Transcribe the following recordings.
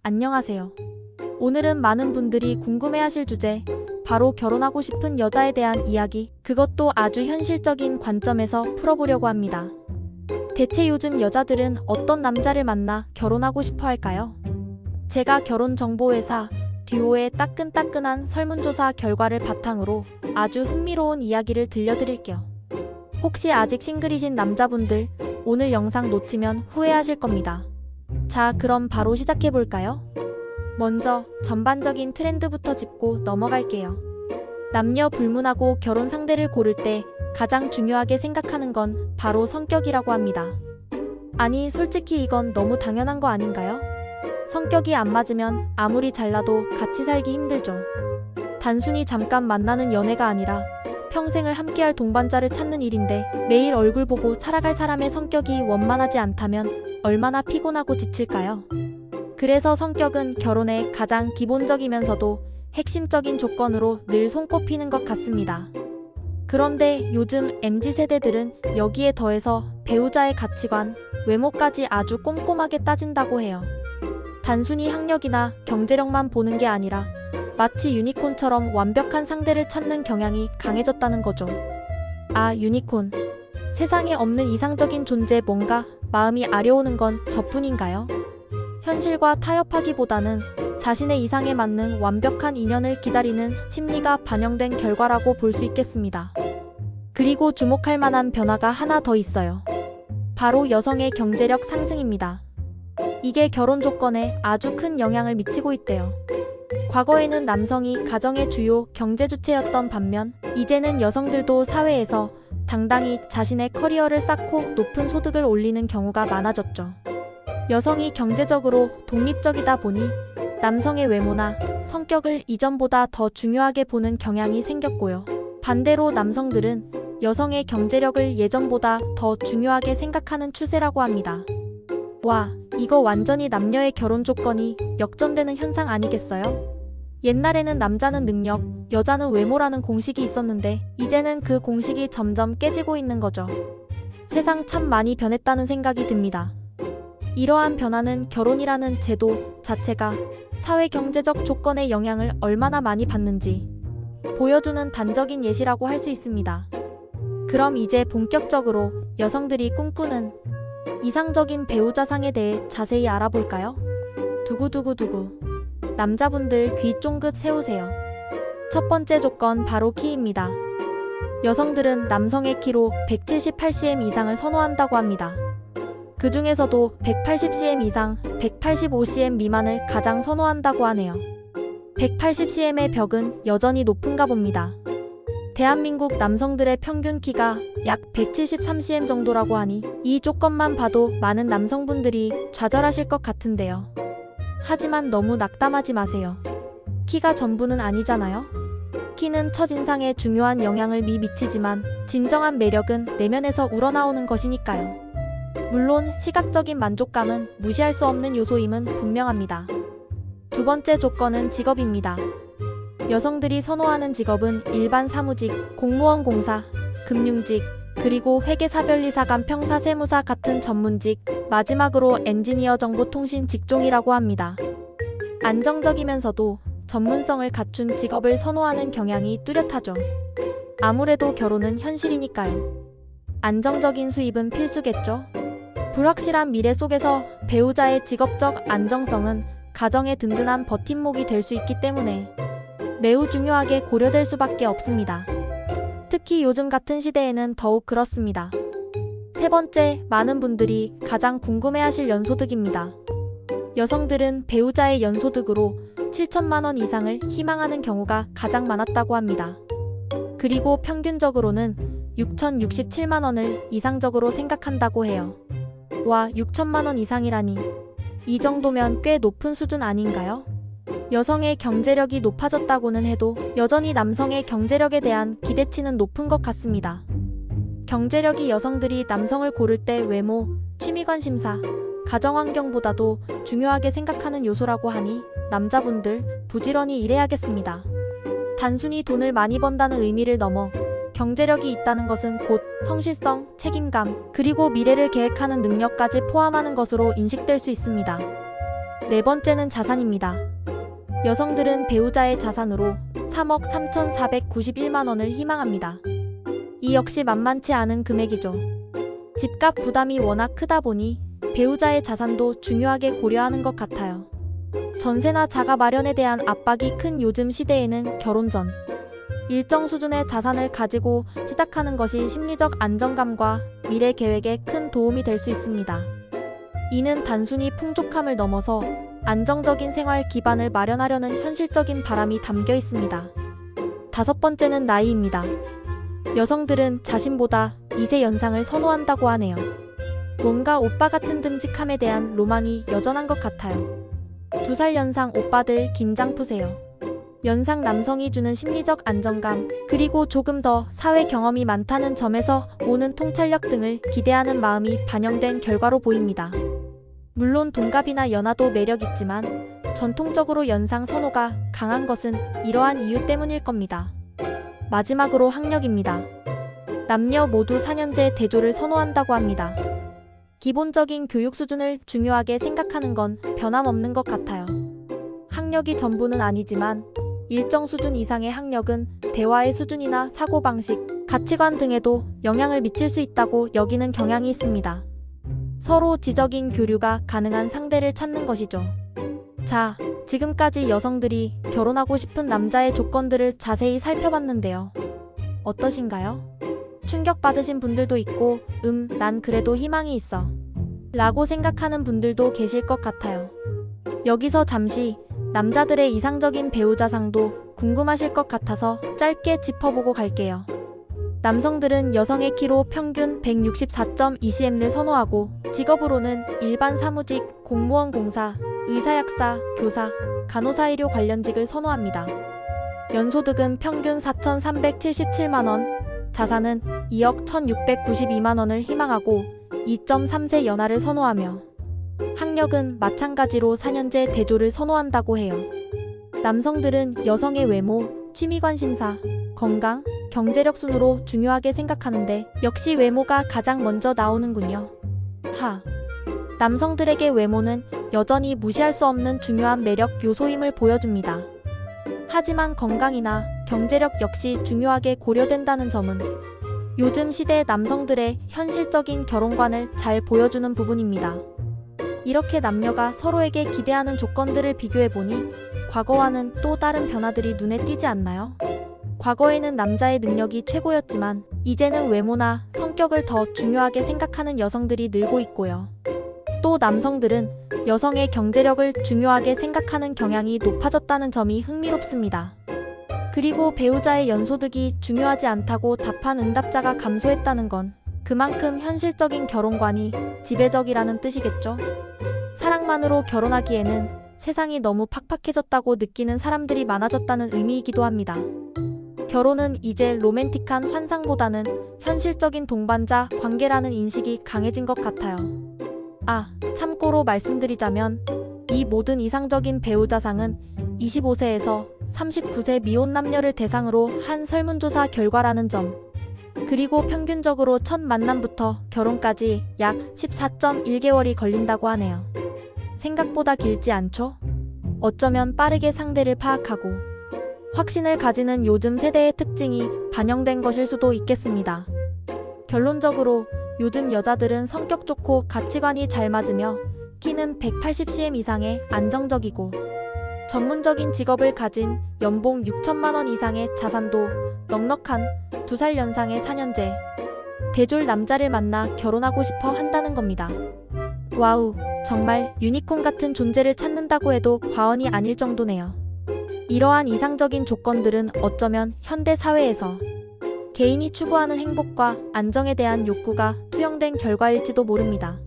안녕하세요. 오늘은 많은 분들이 궁금해하실 주제, 바로 결혼하고 싶은 여자에 대한 이야기, 그것도 아주 현실적인 관점에서 풀어보려고 합니다. 대체 요즘 여자들은 어떤 남자를 만나 결혼하고 싶어 할까요? 제가 결혼정보회사 듀오의 따끈따끈한 설문조사 결과를 바탕으로 아주 흥미로운 이야기를 들려드릴게요. 혹시 아직 싱글이신 남자분들, 오늘 영상 놓치면 후회하실 겁니다. 자, 그럼 바로 시작해볼까요? 먼저 전반적인 트렌드부터 짚고 넘어갈게요. 남녀 불문하고 결혼 상대를 고를 때 가장 중요하게 생각하는 건 바로 성격이라고 합니다. 아니, 솔직히 이건 너무 당연한 거 아닌가요? 성격이 안 맞으면 아무리 잘나도 같이 살기 힘들죠. 단순히 잠깐 만나는 연애가 아니라 평생을 함께할 동반자를 찾는 일인데, 매일 얼굴 보고 살아갈 사람의 성격이 원만하지 않다면 얼마나 피곤하고 지칠까요? 그래서 성격은 결혼의 가장 기본적이면서도 핵심적인 조건으로 늘 손꼽히는 것 같습니다. 그런데 요즘 MZ세대들은 여기에 더해서 배우자의 가치관, 외모까지 아주 꼼꼼하게 따진다고 해요. 단순히 학력이나 경제력만 보는 게 아니라 마치 유니콘처럼 완벽한 상대를 찾는 경향이 강해졌다는 거죠. 아, 유니콘. 세상에 없는 이상적인 존재, 뭔가 마음이 아려오는 건 저뿐인가요? 현실과 타협하기보다는 자신의 이상에 맞는 완벽한 인연을 기다리는 심리가 반영된 결과라고 볼 수 있겠습니다. 그리고 주목할 만한 변화가 하나 더 있어요. 바로 여성의 경제력 상승입니다. 이게 결혼 조건에 아주 큰 영향을 미치고 있대요. 과거에는 남성이 가정의 주요 경제 주체였던 반면, 이제는 여성들도 사회에서 당당히 자신의 커리어를 쌓고 높은 소득을 올리는 경우가 많아졌죠. 여성이 경제적으로 독립적이다 보니 남성의 외모나 성격을 이전보다 더 중요하게 보는 경향이 생겼고요. 반대로 남성들은 여성의 경제력을 예전보다 더 중요하게 생각하는 추세라고 합니다. 와, 이거 완전히 남녀의 결혼 조건이 역전되는 현상 아니겠어요? 옛날에는 남자는 능력, 여자는 외모라는 공식이 있었는데, 이제는 그 공식이 점점 깨지고 있는 거죠. 세상 참 많이 변했다는 생각이 듭니다. 이러한 변화는 결혼이라는 제도 자체가 사회 경제적 조건의 영향을 얼마나 많이 받는지 보여주는 단적인 예시라고 할 수 있습니다. 그럼 이제 본격적으로 여성들이 꿈꾸는 이상적인 배우자상에 대해 자세히 알아볼까요? 두구두구두구. 남자분들 귀 쫑긋 세우세요. 첫 번째 조건, 바로 키입니다. 여성들은 남성의 키로 178cm 이상을 선호한다고 합니다. 그 중에서도 180cm 이상, 185cm 미만을 가장 선호한다고 하네요. 180cm의 벽은 여전히 높은가 봅니다. 대한민국 남성들의 평균 키가 약 173cm 정도라고 하니 이 조건만 봐도 많은 남성분들이 좌절하실 것 같은데요. 하지만 너무 낙담하지 마세요. 키가 전부는 아니잖아요. 키는 첫인상에 중요한 영향을 미치지만 진정한 매력은 내면에서 우러나오는 것이니까요. 물론 시각적인 만족감은 무시할 수 없는 요소임은 분명합니다. 두 번째 조건은 직업입니다. 여성들이 선호하는 직업은 일반 사무직, 공무원 공사, 금융직, 그리고 회계사변리사관 평사세무사 같은 전문직, 마지막으로 엔지니어 정보통신 직종이라고 합니다. 안정적이면서도 전문성을 갖춘 직업을 선호하는 경향이 뚜렷하죠. 아무래도 결혼은 현실이니까요. 안정적인 수입은 필수겠죠. 불확실한 미래 속에서 배우자의 직업적 안정성은 가정의 든든한 버팀목이 될 수 있기 때문에 매우 중요하게 고려될 수밖에 없습니다. 특히 요즘 같은 시대에는 더욱 그렇습니다. 세 번째, 많은 분들이 가장 궁금해하실 연소득입니다. 여성들은 배우자의 연소득으로 7천만 원 이상을 희망하는 경우가 가장 많았다고 합니다. 그리고 평균적으로는 6,067만 원을 이상적으로 생각한다고 해요. 와, 6천만 원 이상이라니. 이 정도면 꽤 높은 수준 아닌가요? 여성의 경제력이 높아졌다고는 해도 여전히 남성의 경제력에 대한 기대치는 높은 것 같습니다. 경제력이 여성들이 남성을 고를 때 외모, 취미관심사, 가정환경보다도 중요하게 생각하는 요소라고 하니 남자분들 부지런히 일해야겠습니다. 단순히 돈을 많이 번다는 의미를 넘어 경제력이 있다는 것은 곧 성실성, 책임감, 그리고 미래를 계획하는 능력까지 포함하는 것으로 인식될 수 있습니다. 네 번째는 자산입니다. 여성들은 배우자의 자산으로 3억 3,491만 원을 희망합니다. 이 역시 만만치 않은 금액이죠. 집값 부담이 워낙 크다 보니 배우자의 자산도 중요하게 고려하는 것 같아요. 전세나 자가 마련에 대한 압박이 큰 요즘 시대에는 결혼 전 일정 수준의 자산을 가지고 시작하는 것이 심리적 안정감과 미래 계획에 큰 도움이 될 수 있습니다. 이는 단순히 풍족함을 넘어서 안정적인 생활 기반을 마련하려는 현실적인 바람이 담겨 있습니다. 다섯 번째는 나이입니다. 여성들은 자신보다 2세 연상을 선호한다고 하네요. 뭔가 오빠 같은 듬직함에 대한 로망이 여전한 것 같아요. 2살 연상 오빠들 긴장 푸세요. 연상 남성이 주는 심리적 안정감, 그리고 조금 더 사회 경험이 많다는 점에서 오는 통찰력 등을 기대하는 마음이 반영된 결과로 보입니다. 물론 동갑이나 연하도 매력있지만 전통적으로 연상 선호가 강한 것은 이러한 이유 때문일 겁니다. 마지막으로 학력입니다. 남녀 모두 4년제 대조를 선호한다고 합니다. 기본적인 교육 수준을 중요하게 생각하는 건 변함없는 것 같아요. 학력이 전부는 아니지만 일정 수준 이상의 학력은 대화의 수준이나 사고방식, 가치관 등에도 영향을 미칠 수 있다고 여기는 경향이 있습니다. 서로 지적인 교류가 가능한 상대를 찾는 것이죠. 자, 지금까지 여성들이 결혼하고 싶은 남자의 조건들을 자세히 살펴봤는데요. 어떠신가요? 충격받으신 분들도 있고, 난 그래도 희망이 있어 라고 생각하는 분들도 계실 것 같아요. 여기서 잠시 남자들의 이상적인 배우자상도 궁금하실 것 같아서 짧게 짚어보고 갈게요. 남성들은 여성의 키로 평균 164.2cm를 선호하고 직업으로는 일반 사무직, 공무원 공사, 의사약사, 교사, 간호사 의료 관련직을 선호합니다. 연소득은 평균 4,377만원, 자산은 2억 1,692만원을 희망하고 2.3세 연하를 선호하며 학력은 마찬가지로 4년제 대조를 선호한다고 해요. 남성들은 여성의 외모, 취미 관심사, 건강, 경제력 순으로 중요하게 생각하는데 역시 외모가 가장 먼저 나오는군요. 남성들에게 외모는 여전히 무시할 수 없는 중요한 매력 요소임을 보여줍니다. 하지만 건강이나 경제력 역시 중요하게 고려된다는 점은 요즘 시대 남성들의 현실적인 결혼관을 잘 보여주는 부분입니다. 이렇게 남녀가 서로에게 기대하는 조건들을 비교해보니 과거와는 또 다른 변화들이 눈에 띄지 않나요? 과거에는 남자의 능력이 최고였지만 이제는 외모나 성격을 더 중요하게 생각하는 여성들이 늘고 있고요. 또 남성들은 여성의 경제력을 중요하게 생각하는 경향이 높아졌다는 점이 흥미롭습니다. 그리고 배우자의 연소득이 중요하지 않다고 답한 응답자가 감소했다는 건 그만큼 현실적인 결혼관이 지배적이라는 뜻이겠죠. 사랑만으로 결혼하기에는 세상이 너무 팍팍해졌다고 느끼는 사람들이 많아졌다는 의미이기도 합니다. 결혼은 이제 로맨틱한 환상보다는 현실적인 동반자 관계라는 인식이 강해진 것 같아요. 참고로 말씀드리자면 이 모든 이상적인 배우자상은 25세에서 39세 미혼 남녀를 대상으로 한 설문조사 결과라는 점, 그리고 평균적으로 첫 만남부터 결혼까지 약 14.1개월이 걸린다고 하네요. 생각보다 길지 않죠? 어쩌면 빠르게 상대를 파악하고 확신을 가지는 요즘 세대의 특징이 반영된 것일 수도 있겠습니다. 결론적으로 요즘 여자들은 성격 좋고 가치관이 잘 맞으며 키는 180cm 이상의 안정적이고 전문적인 직업을 가진 연봉 6천만 원 이상의 자산도 넉넉한 2살 연상의 4년제 대졸 남자를 만나 결혼하고 싶어 한다는 겁니다. 와우, 정말 유니콘 같은 존재를 찾는다고 해도 과언이 아닐 정도네요. 이러한 이상적인 조건들은 어쩌면 현대 사회에서 개인이 추구하는 행복과 안정에 대한 욕구가 투영된 결과일지도 모릅니다.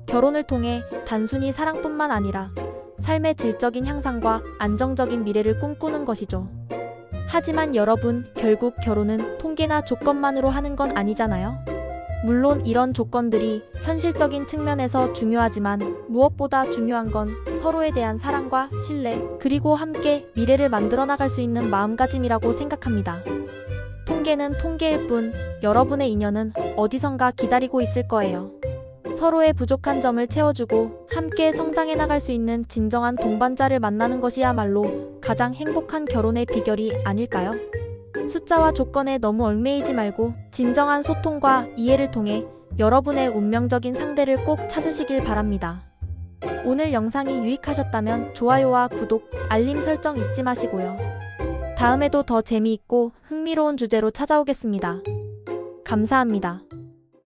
결혼을 통해 단순히 사랑뿐만 아니라 삶의 질적인 향상과 안정적인 미래를 꿈꾸는 것이죠. 하지만 여러분, 결국 결혼은 통계나 조건만으로 하는 건 아니잖아요? 물론 이런 조건들이 현실적인 측면에서 중요하지만 무엇보다 중요한 건 서로에 대한 사랑과 신뢰, 그리고 함께 미래를 만들어 나갈 수 있는 마음가짐이라고 생각합니다. 통계는 통계일 뿐 여러분의 인연은 어디선가 기다리고 있을 거예요. 서로의 부족한 점을 채워주고 함께 성장해 나갈 수 있는 진정한 동반자를 만나는 것이야말로 가장 행복한 결혼의 비결이 아닐까요? 숫자와 조건에 너무 얽매이지 말고 진정한 소통과 이해를 통해 여러분의 운명적인 상대를 꼭 찾으시길 바랍니다. 오늘 영상이 유익하셨다면 좋아요와 구독, 알림 설정 잊지 마시고요. 다음에도 더 재미있고 흥미로운 주제로 찾아오겠습니다. 감사합니다.